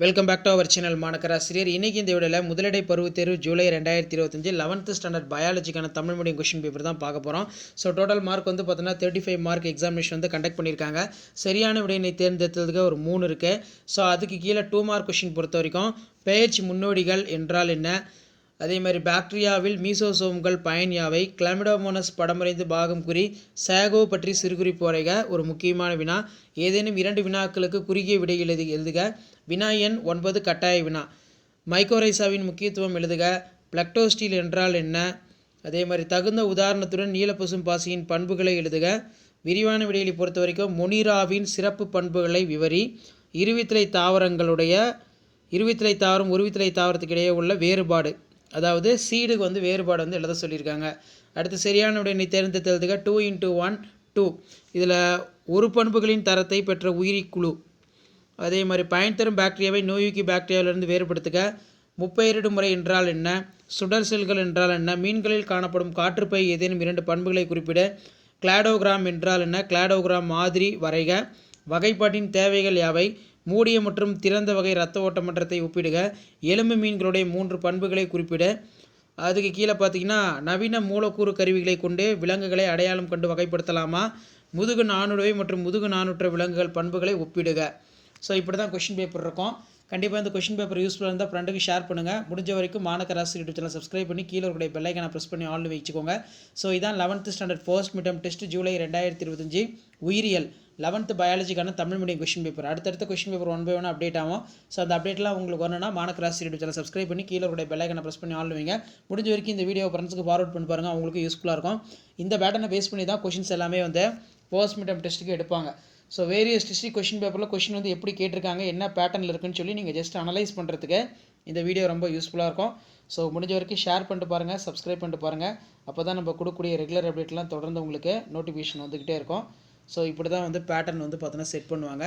Welcome back to our channel மாணக்கராசிரியர். இன்றைக்கி இந்த வீடியோவில் முதலிடை பருவத் தேர்வு ஜூலை 2025 11th ஸ்டாண்டர்ட் பயாலஜிக்கான தமிழ் மீடியம் கொஷின் பேப்பர் தான் பார்க்க போகிறோம். ஸோ டோட்டல் மார்க் வந்து பார்த்தீங்கன்னா 35 மார்க் எக்ஸாமினேஷன் வந்து கண்டக்ட் பண்ணியிருக்காங்க. சரியான விடையினை தேர்ந்தெடுத்ததுக்கு ஒரு 3 இருக்குது. ஸோ அதுக்கு கீழே 2 மார்க் கொஷின் பொறுத்த வரைக்கும் பெயர்ச்சி முன்னோடிகள் என்றால் என்ன, அதே மாதிரி பாக்டீரியாவில் மீசோசோம்கள் பயன் யாவை, கிளாமிடோமோனஸ் படமறைந்து பாகம் குறி, சாகோ பற்றி சிறுகுறிப்பு வரைக. ஒரு முக்கியமான வினா, ஏதேனும் 2 வினாக்களுக்கு குறுகிய விடை எழுதுக. வினா எண் 9 கட்டாய வினா. மைக்கோரைசாவின் முக்கியத்துவம் எழுதுக. பிளக்டோஸ்டீல் என்றால் என்ன, அதே மாதிரி தகுந்த உதாரணத்துடன் நீலப்பசும் பாசியின் பண்புகளை எழுதுக. விரிவான விடைகளை பொறுத்த வரைக்கும் மொனிராவின் சிறப்பு பண்புகளை விவரி. இருவித்திலை தாவரம் ஒருவித்திலை தாவரத்துக்கு இடையே உள்ள வேறுபாடு, அதாவது சீடுக்கு வந்து வேறுபாடு வந்து எழுத சொல்லியிருக்காங்க. அடுத்து சரியான விடையினை தேர்ந்தெடுத்ததுக்கு 2x1 2. இதில் ஒரு பண்புகளின் தரத்தை பெற்ற உயிரி குழு. அதே மாதிரி பயன் தரும் பாக்டீரியாவை நோயூக்கி பாக்டீரியாவிலிருந்து வேறுபடுத்துக. முப்பெயரிடு முறை என்றால் என்ன, சுடர் செல்கள் என்றால் என்ன, மீன்களில் காணப்படும் காற்றுப்பை ஏதேனும் 2 பண்புகளை குறிப்பிட. கிளாடோகிராம் என்றால் என்ன, கிளாடோகிராம் மாதிரி வரைக. வகைப்பாட்டின் தேவைகள் யாவை, மூடிய மற்றும் திறந்த வகை இரத்த ஓட்ட மன்றத்தை ஒப்பிடுக. எலும்பு மீன்களுடைய 3 பண்புகளை குறிப்பிட. அதுக்கு கீழே பார்த்தீங்கன்னா நவீன மூலக்கூறு கருவிகளை கொண்டு விலங்குகளை அடையாளம் கண்டு வகைப்படுத்தலாமா, முதுகு நாணுடவை மற்றும் முதுகு நாணுற்ற விலங்குகள் பண்புகளை ஒப்பிடுக. ஸோ இப்படி தான் கொஷின் பேப்பர் இருக்கும். கண்டிப்பாக இந்த கொஷின் பேப்பர் யூஸ்ஃபுல்லாக இருந்தால் ஃப்ரெண்டுக்கு ஷேர் பண்ணுங்கள். முடிஞ்ச வரைக்கும் மாணக்கராசி யூடியூப் சேனல் சப்ஸ்கிரைப் பண்ணி கீழே இருக்கிற பெல்லைக்கான ப்ரெஸ் பண்ணி ஆல்னு வச்சுக்கோங்க. ஸோ இதான் 11th standard first mid test July 2025 உயிரியல் 11th பயாலஜிக்கான தமிழ் மீடியம் கொஷின் பேப்பர். அடுத்தடுத்த கொஷின் பேப்பர் 1 by 1 அப்டேட் ஆகும். ஸோ அந்த அப்டேட்லாம் உங்களுக்கு வரணும்னா மாணக்கராசி யூடியூப் சேனல் சப்ஸ்கிரைப் பண்ணி கீழே இருக்கிற பெல்லைக்கான ப்ரெஸ் பண்ணி ஆல்னு வைங்க. முடிஞ்ச வரைக்கும் இந்த வீடியோ ஃப்ரெண்ட்ஸுக்கு ஃபார்வர்ட் பண்ணி பாருங்கள், அவங்களுக்கு யூஸ்ஃபுல்லாக இருக்கும். இந்த பேட்டர்னை பேஸ் பண்ணி தான் கொஷின்ஸ் எல்லாமே வந்து ஃபர்ஸ்ட் மிட் டெஸ்ட்டுக்கு எடுப்பாங்க. ஸோ வேரியஸ் டிஸ்ட்ரிக் கொஷின் பேப்பரில் கொஷின் வந்து எப்படி கேட்டிருக்காங்க, என்ன பேட்டர்னில் இருக்குன்னு சொல்லி நீங்கள் ஜஸ்ட் அனலைஸ் பண்ணுறதுக்கு இந்த வீடியோ ரொம்ப யூஸ்ஃபுல்லாக இருக்கும். ஸோ முடிஞ்ச வரைக்கும் ஷேர் பண்ணிட்டு பாருங்கள், சப்ஸ்கிரைப் பண்ணிட்டு பாருங்கள். அப்போ தான் நம்ம கொடுக்கக்கூடிய ரெகுலர் அப்டேட்லாம் தொடர்ந்து உங்களுக்கு நோட்டிஃபிகேஷன் வந்துக்கிட்டே இருக்கும். ஸோ இப்படி தான் வந்து பேட்டர்ன் வந்து பார்த்தோன்னா செட் பண்ணுவாங்க.